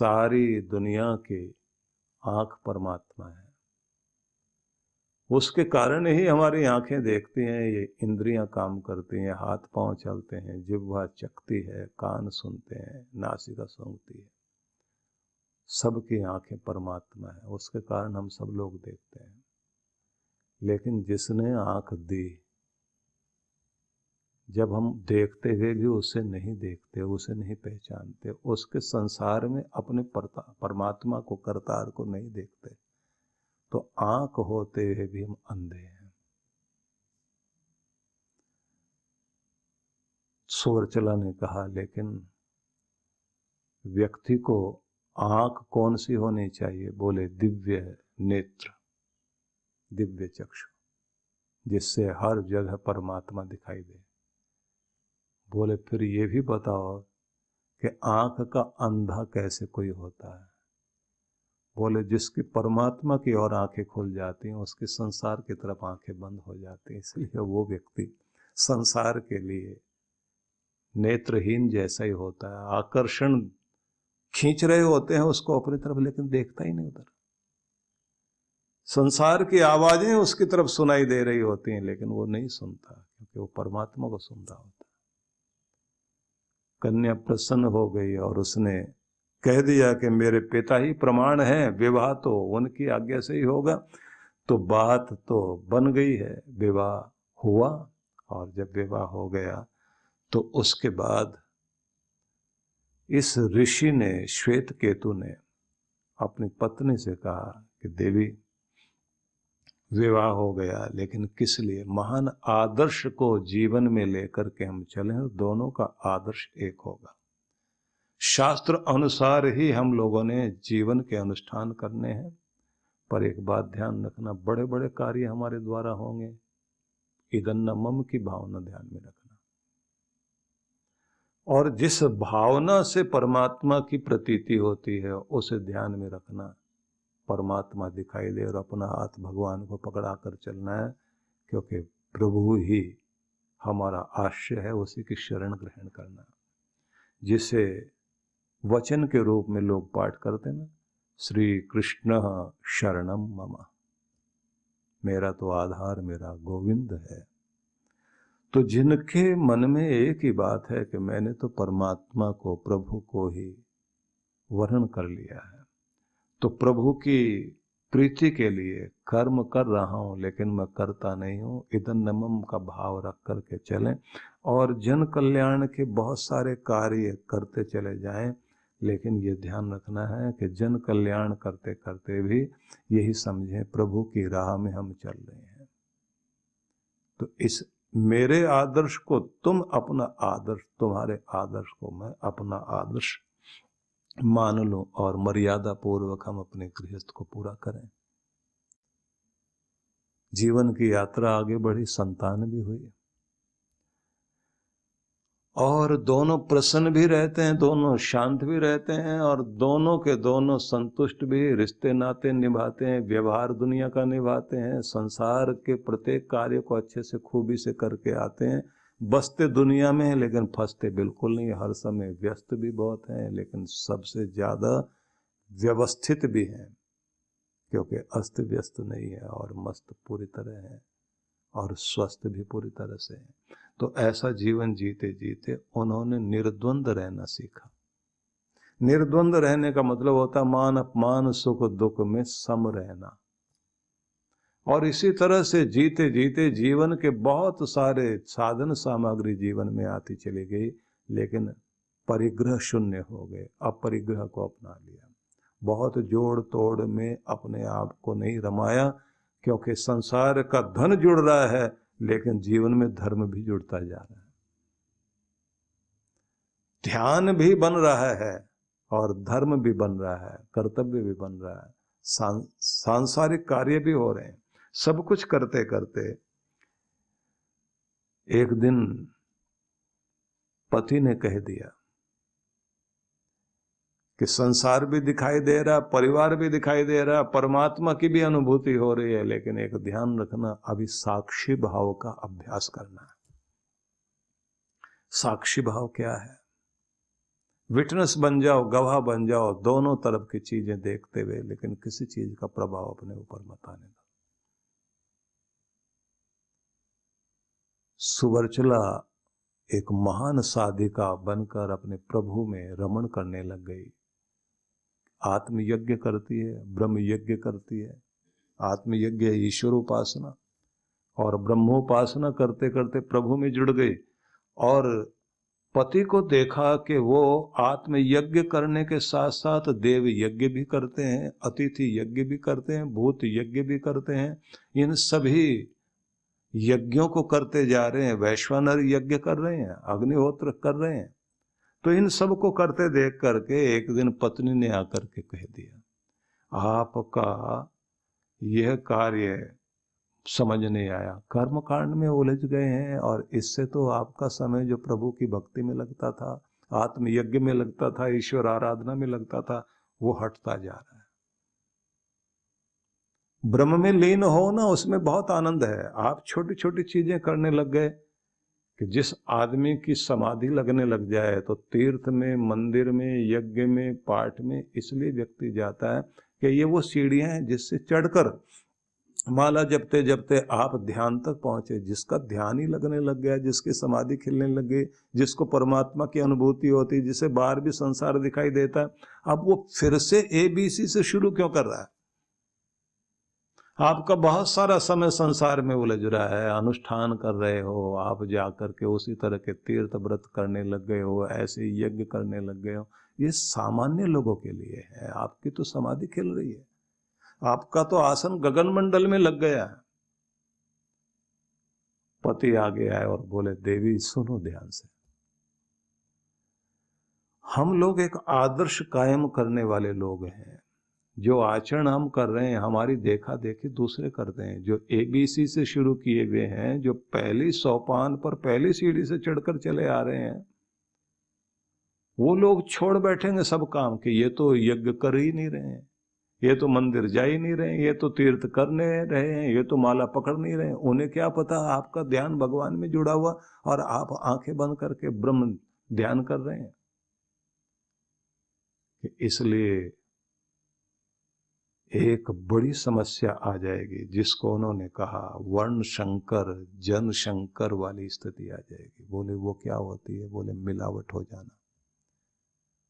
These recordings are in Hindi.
सारी दुनिया की आंख परमात्मा है। उसके कारण ही हमारी आंखें देखती हैं, ये इंद्रियां काम करती हैं, हाथ पांव चलते हैं, जिह्वा चखती है, कान सुनते हैं, नासिका सूंघती है। सबकी आंखें परमात्मा है, उसके कारण हम सब लोग देखते हैं। लेकिन जिसने आंख दी, जब हम देखते हुए भी उसे नहीं देखते, उसे नहीं पहचानते, उसके संसार में अपने परमात्मा को, करतार को नहीं देखते, तो आंख होते हुए भी हम अंधे हैं। सोरचला ने कहा, लेकिन व्यक्ति को आंख कौन सी होनी चाहिए? बोले दिव्य नेत्र, दिव्य चक्षु, जिससे हर जगह परमात्मा दिखाई दे। बोले फिर ये भी बताओ कि आंख का अंधा कैसे कोई होता है? बोले जिसकी परमात्मा की ओर आंखें खुल जाती हैं, उसके संसार की तरफ आंखें बंद हो जाती हैं। इसलिए वो व्यक्ति संसार के लिए नेत्रहीन जैसा ही होता है। आकर्षण खींच रहे होते हैं उसको अपनी तरफ, लेकिन देखता ही नहीं उधर। संसार की आवाजें उसकी तरफ सुनाई दे रही होती हैं, लेकिन वो नहीं सुनता, क्योंकि वो परमात्मा को सुन रहा होता है। कन्या प्रसन्न हो गई और उसने कह दिया कि मेरे पिता ही प्रमाण हैं, विवाह तो उनकी आज्ञा से ही होगा। तो बात तो बन गई है, विवाह हुआ। और जब विवाह हो गया तो उसके बाद इस ऋषि ने, श्वेत केतु ने, अपनी पत्नी से कहा कि देवी, विवाह हो गया, लेकिन किस लिए? महान आदर्श को जीवन में लेकर के हम चलें, दोनों का आदर्श एक होगा। शास्त्र अनुसार ही हम लोगों ने जीवन के अनुष्ठान करने हैं। पर एक बात ध्यान रखना, बड़े बड़े कार्य हमारे द्वारा होंगे, इदन्न मम की भावना ध्यान में रखना। और जिस भावना से परमात्मा की प्रतीति होती है, उसे ध्यान में रखना। परमात्मा दिखाई दे और अपना हाथ भगवान को पकड़ा कर चलना है, क्योंकि प्रभु ही हमारा आश्रय है, उसी की शरण ग्रहण करना। जिसे वचन के रूप में लोग पाठ करते ना, श्री कृष्ण शरणम मम, मेरा तो आधार मेरा गोविंद है। तो जिनके मन में एक ही बात है कि मैंने तो परमात्मा को, प्रभु को ही वर्ण कर लिया है, तो प्रभु की प्रीति के लिए कर्म कर रहा हूं, लेकिन मैं करता नहीं हूं, इदन्नमम का भाव रख करके चलें और जन कल्याण के बहुत सारे कार्य करते चले जाएं। लेकिन ये ध्यान रखना है कि जन कल्याण करते करते भी यही समझें प्रभु की राह में हम चल रहे हैं। तो इस मेरे आदर्श को तुम अपना आदर्श, तुम्हारे आदर्श को मैं अपना आदर्श मान लो और मर्यादा पूर्वक हम अपने गृहस्थ को पूरा करें। जीवन की यात्रा आगे बढ़ी, संतान भी हुई और दोनों प्रसन्न भी रहते हैं, दोनों शांत भी रहते हैं और दोनों के दोनों संतुष्ट भी, रिश्ते नाते निभाते हैं, व्यवहार दुनिया का निभाते हैं, संसार के प्रत्येक कार्य को अच्छे से खूबी से करके आते हैं। बसते दुनिया में हैं, लेकिन फंसते बिल्कुल नहीं। हर समय व्यस्त भी बहुत हैं, लेकिन सबसे ज्यादा व्यवस्थित भी हैं, क्योंकि अस्त व्यस्त नहीं है और मस्त पूरी तरह है और स्वस्थ भी पूरी तरह से है। तो ऐसा जीवन जीते जीते उन्होंने निर्द्वंद रहना सीखा। निर्द्वंद रहने का मतलब होता मान अपमान, सुख दुख में सम रहना। और इसी तरह से जीते जीते जीवन के बहुत सारे साधन सामग्री जीवन में आती चली गई, लेकिन परिग्रह शून्य हो गए, अपरिग्रह को अपना लिया। बहुत जोड़ तोड़ में अपने आप को नहीं रमाया, क्योंकि संसार का धन जुड़ रहा है, लेकिन जीवन में धर्म भी जुड़ता जा रहा है, ध्यान भी बन रहा है और धर्म भी बन रहा है, कर्तव्य भी बन रहा है, सांसारिक कार्य भी हो रहे हैं। सब कुछ करते करते एक दिन पति ने कह दिया कि संसार भी दिखाई दे रहा, परिवार भी दिखाई दे रहा, परमात्मा की भी अनुभूति हो रही है, लेकिन एक ध्यान रखना, अभी साक्षी भाव का अभ्यास करना है। साक्षी भाव क्या है? विटनेस बन जाओ, गवाह बन जाओ दोनों तरफ की चीजें देखते हुए, लेकिन किसी चीज का प्रभाव अपने ऊपर मत आने दो। सुवर्चला एक महान साधिका बनकर अपने प्रभु में रमण करने लग गई। आत्मयज्ञ करती है, ब्रह्म यज्ञ करती है। आत्मयज्ञ ईश्वर उपासना, और ब्रह्मोपासना करते करते प्रभु में जुड़ गई। और पति को देखा कि वो आत्म यज्ञ करने के साथ साथ देव यज्ञ भी करते हैं, अतिथि यज्ञ भी करते हैं, भूत यज्ञ भी करते हैं। इन सभी यज्ञों को करते जा रहे हैं, वैश्वानर यज्ञ कर रहे हैं, अग्निहोत्र कर रहे हैं। तो इन सब को करते देख करके एक दिन पत्नी ने आकर के कह दिया, आपका यह कार्य समझ नहीं आया, कर्म कांड में उलझ गए हैं, और इससे तो आपका समय जो प्रभु की भक्ति में लगता था, आत्मयज्ञ में लगता था, ईश्वर आराधना में लगता था, वो हटता जा रहा है। ब्रह्म में लीन हो ना, उसमें बहुत आनंद है। आप छोटी छोटी चीजें करने लग गए कि जिस आदमी की समाधि लगने लग जाए तो तीर्थ में, मंदिर में, यज्ञ में, पाठ में इसलिए व्यक्ति जाता है कि ये वो सीढ़ियां हैं जिससे चढ़कर माला जपते जपते आप ध्यान तक पहुंचे। जिसका ध्यान ही लगने लग गया, जिसकी समाधि खिलने लग गई, जिसको परमात्मा की अनुभूति होती, जिसे बाहर भी संसार दिखाई देता है, अब वो फिर से ABC से शुरू क्यों कर रहा है? आपका बहुत सारा समय संसार में उलझ रहा है, अनुष्ठान कर रहे हो, आप जाकर के उसी तरह के तीर्थ व्रत करने लग गए हो, ऐसे यज्ञ करने लग गए हो। ये सामान्य लोगों के लिए है, आपकी तो समाधि खिल रही है, आपका तो आसन गगन मंडल में लग गया है। पति आगे आए और बोले, देवी सुनो ध्यान से, हम लोग एक आदर्श कायम करने वाले लोग हैं। जो आचरण हम कर रहे हैं, हमारी देखा देखी दूसरे करते हैं। जो ABC से शुरू किए हुए हैं, जो पहली सोपान पर पहली सीढ़ी से चढ़कर चले आ रहे हैं, वो लोग छोड़ बैठेंगे सब काम कि ये तो यज्ञ कर ही नहीं रहे हैं, ये तो मंदिर जा ही नहीं रहे हैं, ये तो तीर्थ करने रहे हैं, ये तो माला पकड़ नहीं रहे हैं। उन्हें क्या पता आपका ध्यान भगवान में जुड़ा हुआ और आप आंखें बंद करके ब्रह्म ध्यान कर रहे हैं। इसलिए एक बड़ी समस्या आ जाएगी, जिसको उन्होंने कहा वर्ण शंकर जन शंकर वाली स्थिति आ जाएगी। बोले वो क्या होती है? बोले मिलावट हो जाना,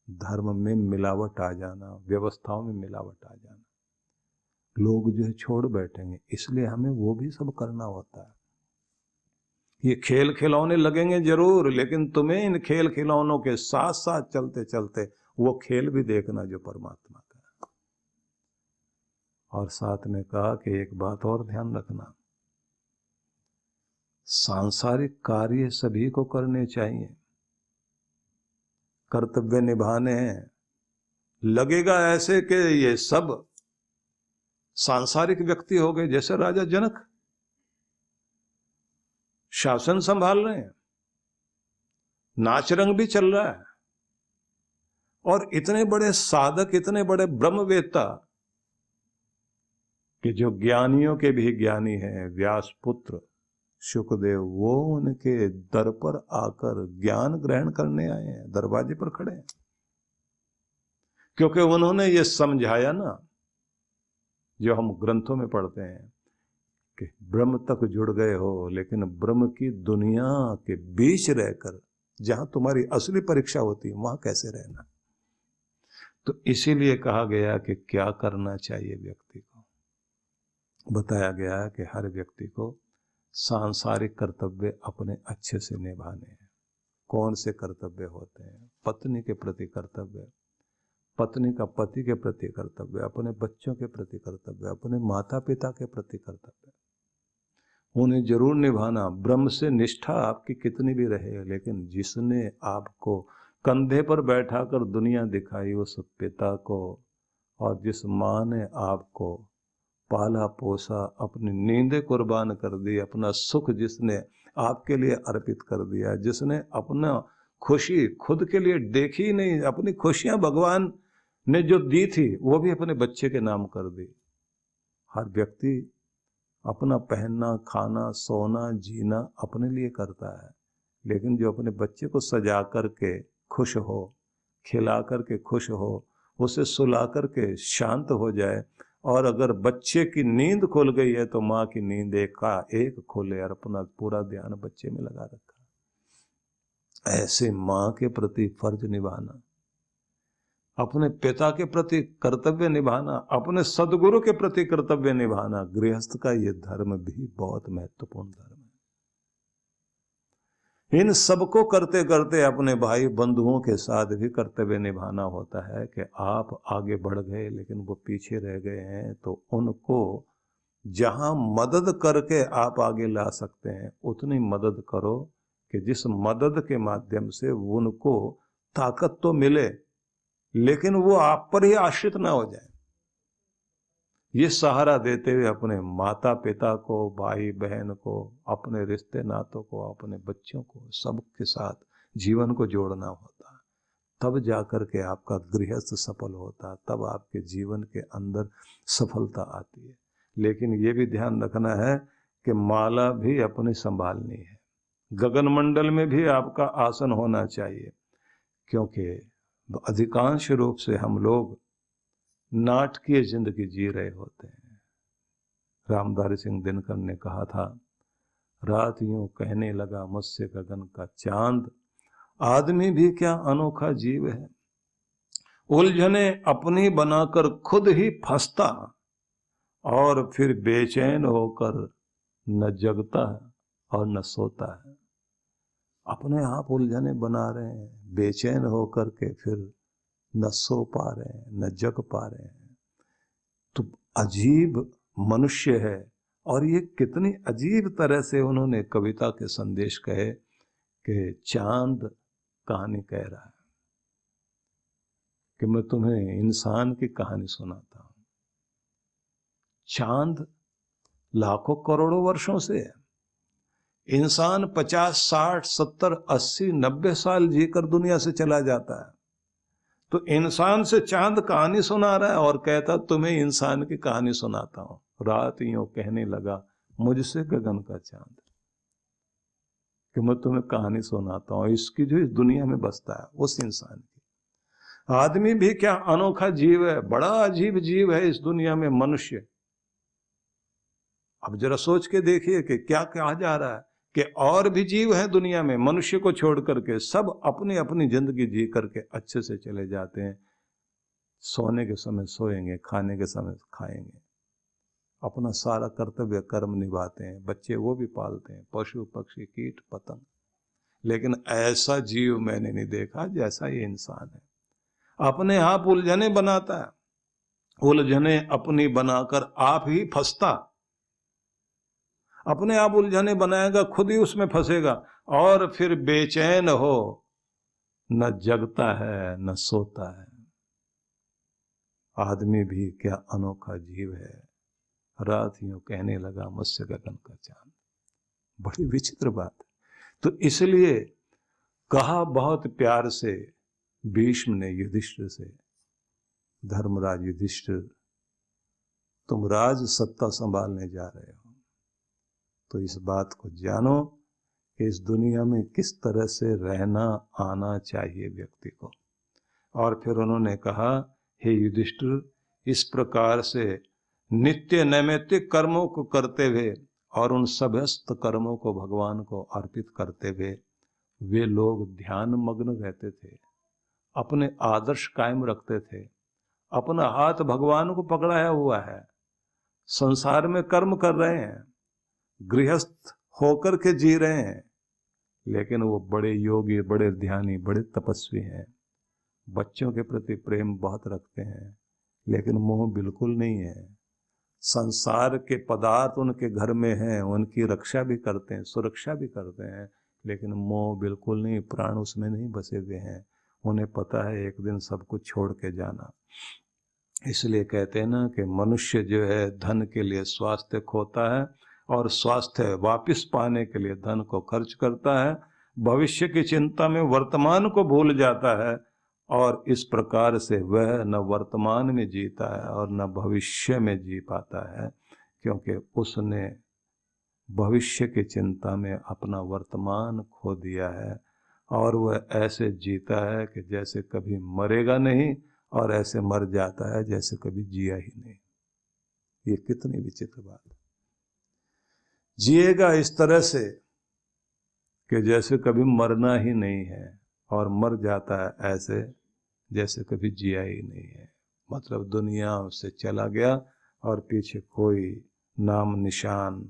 धर्म में मिलावट आ जाना, व्यवस्थाओं में मिलावट आ जाना। लोग जो है छोड़ बैठेंगे, इसलिए हमें वो भी सब करना होता है। ये खेल खिलौने लगेंगे जरूर, लेकिन तुम्हें इन खेल खिलौनों के साथ साथ चलते चलते वो खेल भी देखना जो परमात्मा का है। और साथ में कहा कि एक बात और ध्यान रखना, सांसारिक कार्य सभी को करने चाहिए, कर्तव्य निभाने हैं। लगेगा ऐसे कि ये सब सांसारिक व्यक्ति हो गए, जैसे राजा जनक शासन संभाल रहे हैं, नाच रंग भी चल रहा है, और इतने बड़े साधक, इतने बड़े ब्रह्मवेत्ता कि जो ज्ञानियों के भी ज्ञानी हैं, व्यास पुत्र शुकदेव, वो उनके दर पर आकर ज्ञान ग्रहण करने आए हैं, दरवाजे पर खड़े हैं। क्योंकि उन्होंने ये समझाया ना, जो हम ग्रंथों में पढ़ते हैं कि ब्रह्म तक जुड़ गए हो, लेकिन ब्रह्म की दुनिया के बीच रहकर जहां तुम्हारी असली परीक्षा होती है, वहां कैसे रहना। तो इसीलिए कहा गया कि क्या करना चाहिए व्यक्ति को। बताया गया कि हर व्यक्ति को सांसारिक कर्तव्य अपने अच्छे से निभाने हैं। कौन से कर्तव्य होते हैं? पत्नी के प्रति कर्तव्य, पत्नी का पति के प्रति कर्तव्य, अपने बच्चों के प्रति कर्तव्य, अपने माता पिता के प्रति कर्तव्य, उन्हें जरूर निभाना। ब्रह्म से निष्ठा आपकी कितनी भी रहे, लेकिन जिसने आपको कंधे पर बैठाकर दुनिया दिखाई, उस पिता को, और जिस माँ ने आपको पाला पोसा, अपनी नींदें कुर्बान कर दी, अपना सुख जिसने आपके लिए अर्पित कर दिया, जिसने अपना खुशी खुद के लिए देखी ही नहीं, अपनी खुशियां भगवान ने जो दी थी वो भी अपने बच्चे के नाम कर दी। हर व्यक्ति अपना पहनना, खाना, सोना, जीना अपने लिए करता है, लेकिन जो अपने बच्चे को सजा करके खुश हो खिला करके खुश हो, उसे सुला करके शांत हो जाए। और अगर बच्चे की नींद खुल गई है तो माँ की नींद एक का एक खोले और अपना पूरा ध्यान बच्चे में लगा रखा। ऐसे माँ के प्रति फर्ज निभाना, अपने पिता के प्रति कर्तव्य निभाना, अपने सदगुरु के प्रति कर्तव्य निभाना, गृहस्थ का ये धर्म भी बहुत महत्वपूर्ण धर्म है। इन सबको करते करते अपने भाई बंधुओं के साथ भी कर्तव्य निभाना होता है कि आप आगे बढ़ गए लेकिन वो पीछे रह गए हैं, तो उनको जहां मदद करके आप आगे ला सकते हैं उतनी मदद करो कि जिस मदद के माध्यम से उनको ताकत तो मिले लेकिन वो आप पर ही आश्रित ना हो जाए। ये सहारा देते हुए अपने माता पिता को, भाई बहन को, अपने रिश्ते नातों को, अपने बच्चों को, सबके साथ जीवन को जोड़ना होता है। तब जाकर के आपका गृहस्थ सफल होता, तब आपके जीवन के अंदर सफलता आती है। लेकिन ये भी ध्यान रखना है कि माला भी अपनी संभालनी है, गगन मंडल में भी आपका आसन होना चाहिए, क्योंकि अधिकांश रूप से हम लोग नाटकीय जिंदगी जी रहे होते हैं। रामधारी सिंह दिनकर ने कहा था, रात यूं कहने लगा मुझसे गगन का चांद, आदमी भी क्या अनोखा जीव है, उलझने अपनी बनाकर खुद ही फंसता और फिर बेचैन होकर न जगता और न सोता है। अपने आप उलझने बना रहे हैं, बेचैन होकर के फिर न सो पा रहे हैं, न जग पा रहे हैं। तो अजीब मनुष्य है। और ये कितनी अजीब तरह से उन्होंने कविता के संदेश कहे कि चांद कहानी कह रहा है कि मैं तुम्हें इंसान की कहानी सुनाता हूं। चांद लाखों करोड़ों वर्षों से है, इंसान 50, 60, 70, 80, 90 साल जीकर दुनिया से चला जाता है। तो इंसान से चांद कहानी सुना रहा है और कहता तुम्हें इंसान की कहानी सुनाता हूं। रात यूं कहने लगा मुझसे गगन का चांद, कि मैं तुम्हें कहानी सुनाता हूं इसकी जो इस दुनिया में बसता है, उस इंसान की। आदमी भी क्या अनोखा जीव है, बड़ा अजीब जीव है इस दुनिया में मनुष्य। अब जरा सोच के देखिए कि क्या कहा जा रहा है कि और भी जीव हैं दुनिया में, मनुष्य को छोड़ करके सब अपनी अपनी जिंदगी जी करके अच्छे से चले जाते हैं। सोने के समय सोएंगे, खाने के समय खाएंगे, अपना सारा कर्तव्य कर्म निभाते हैं, बच्चे वो भी पालते हैं, पशु पक्षी कीट पतंग। लेकिन ऐसा जीव मैंने नहीं देखा जैसा ये इंसान है। अपने आप उलझने बनाता है, उलझने अपनी बनाकर आप ही फंसता, अपने आप उलझने बनाएगा, खुद ही उसमें फंसेगा और फिर बेचैन हो, न जगता है न सोता है। आदमी भी क्या अनोखा जीव है, रात यूं कहने लगा मुझसे गगन का चांद। बड़ी विचित्र बात है। तो इसलिए कहा बहुत प्यार से भीष्म ने युधिष्ठिर से, धर्मराज युधिष्ठिर तुम राज सत्ता संभालने जा रहे हो, तो इस बात को जानो कि इस दुनिया में किस तरह से रहना आना चाहिए व्यक्ति को। और फिर उन्होंने कहा, हे युधिष्ठिर, इस प्रकार से नित्य नैमित्तिक कर्मों को करते हुए और उन समस्त कर्मों को भगवान को अर्पित करते हुए वे लोग ध्यान मग्न रहते थे, अपने आदर्श कायम रखते थे, अपना हाथ भगवान को पकड़ाया हुआ है, संसार में कर्म कर रहे हैं, गृहस्थ होकर के जी रहे हैं, लेकिन वो बड़े योगी, बड़े ध्यानी, बड़े तपस्वी हैं। बच्चों के प्रति प्रेम बहुत रखते हैं, लेकिन मोह बिल्कुल नहीं है। संसार के पदार्थ उनके घर में हैं, उनकी रक्षा भी करते हैं, सुरक्षा भी करते हैं, लेकिन मोह बिल्कुल नहीं, प्राण उसमें नहीं बसे हुए हैं। उन्हें पता है एक दिन सब कुछ छोड़ के जाना। इसलिए कहते हैं ना कि मनुष्य जो है धन के लिए स्वास्थ्य खोता है और स्वास्थ्य वापस पाने के लिए धन को खर्च करता है, भविष्य की चिंता में वर्तमान को भूल जाता है, और इस प्रकार से वह न वर्तमान में जीता है और न भविष्य में जी पाता है, क्योंकि उसने भविष्य की चिंता में अपना वर्तमान खो दिया है और वह ऐसे जीता है कि जैसे कभी मरेगा नहीं, और ऐसे मर जाता है जैसे कभी जिया ही नहीं। ये कितनी विचित्र बात है। जिएगा इस तरह से कि जैसे कभी मरना ही नहीं है, और मर जाता है ऐसे जैसे कभी जिया ही नहीं है। मतलब दुनिया से चला गया और पीछे कोई नाम निशान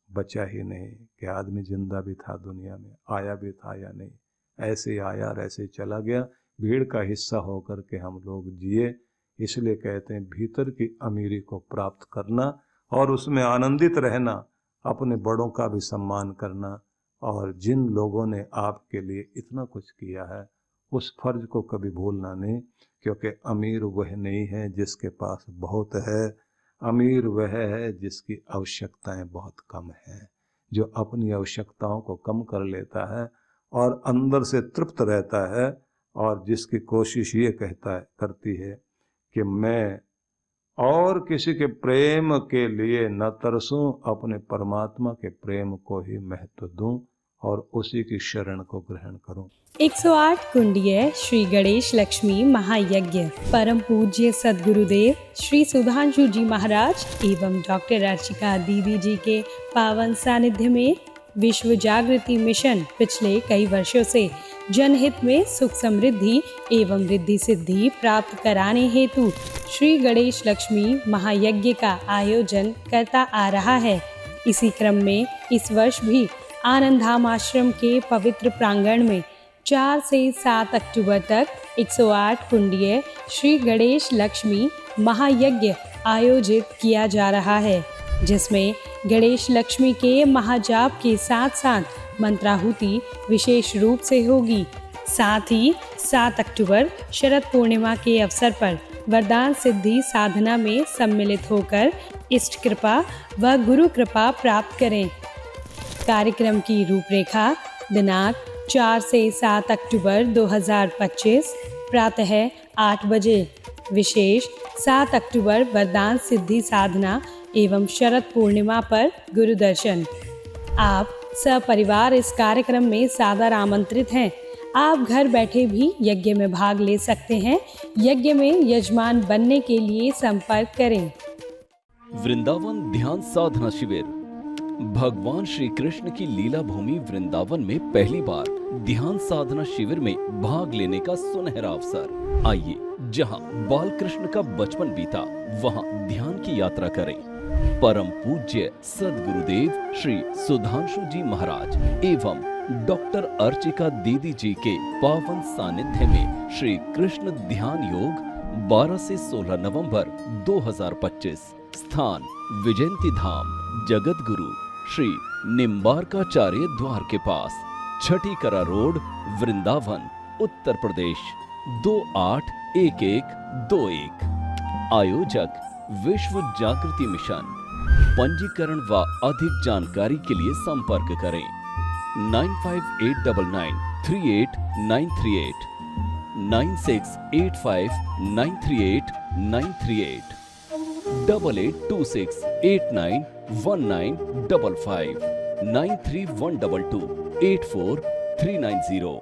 बचा ही नहीं कि आदमी जिंदा भी था, दुनिया में आया भी था या नहीं। ऐसे आया और ऐसे चला गया। भीड़ का हिस्सा होकर के हम लोग जिए। इसलिए कहते हैं भीतर की अमीरी को प्राप्त करना और उसमें आनंदित रहना, अपने बड़ों का भी सम्मान करना, और जिन लोगों ने आपके लिए इतना कुछ किया है उस फर्ज को कभी भूलना नहीं। क्योंकि अमीर वह नहीं है जिसके पास बहुत है, अमीर वह है जिसकी आवश्यकताएं बहुत कम हैं, जो अपनी आवश्यकताओं को कम कर लेता है और अंदर से तृप्त रहता है, और जिसकी कोशिश ये करती है कि मैं और किसी के प्रेम के लिए न तरसूं, अपने परमात्मा के प्रेम को ही महत्व दूं और उसी की शरण को ग्रहण करूं। 108 कुंडीय श्री गणेश लक्ष्मी महायज्ञ परम पूज्य सद्गुरुदेव श्री सुधांशु जी महाराज एवं डॉक्टर अर्चिका दीदी जी के पावन सानिध्य में विश्व जागृति मिशन पिछले कई वर्षों से जनहित में सुख समृद्धि एवं रिद्धि सिद्धि प्राप्त कराने हेतु श्री गणेश लक्ष्मी महायज्ञ का आयोजन करता आ रहा है। इसी क्रम में इस वर्ष भी आनंद धाम आश्रम के पवित्र प्रांगण में 4 से 7 अक्टूबर तक 108 कुंडीय श्री गणेश लक्ष्मी महायज्ञ आयोजित किया जा रहा है, जिसमें गणेश लक्ष्मी के महाजाप के साथ साथ मंत्राहुति विशेष रूप से होगी। साथ ही 7 अक्टूबर शरद पूर्णिमा के अवसर पर वरदान सिद्धि साधना में सम्मिलित होकर इष्ट कृपा व गुरु कृपा प्राप्त करें। कार्यक्रम की रूपरेखा दिनांक 4 से 7 अक्टूबर 2025 प्रातः 8 बजे। विशेष 7 अक्टूबर वरदान सिद्धि साधना एवं शरद पूर्णिमा पर गुरु दर्शन। आप सपरिवार इस कार्यक्रम में सादर आमंत्रित हैं। आप घर बैठे भी यज्ञ में भाग ले सकते हैं। यज्ञ में यजमान बनने के लिए संपर्क करें। वृंदावन ध्यान साधना शिविर भगवान श्री कृष्ण की लीला भूमि वृंदावन में पहली बार ध्यान साधना शिविर में भाग लेने का सुनहरा अवसर। आइए, जहां बाल कृष्ण का बचपन बीता वहां ध्यान की यात्रा करें। परम पूज्य सद्गुरुदेव श्री सुधांशु जी महाराज एवं डॉक्टर अर्चिका दीदी जी के पावन सानिध्य में श्री कृष्ण ध्यान योग 12 से 16 नवंबर 2025। स्थान विजयंती धाम, जगत गुरु श्री निम्बारकाचार्य द्वार के पास, छठी करा रोड, वृंदावन, उत्तर प्रदेश 281121। आयोजक विश्व जागृति मिशन। पंजीकरण व अधिक जानकारी के लिए संपर्क करें 9589938938 9685938938 8826891955 9312284390।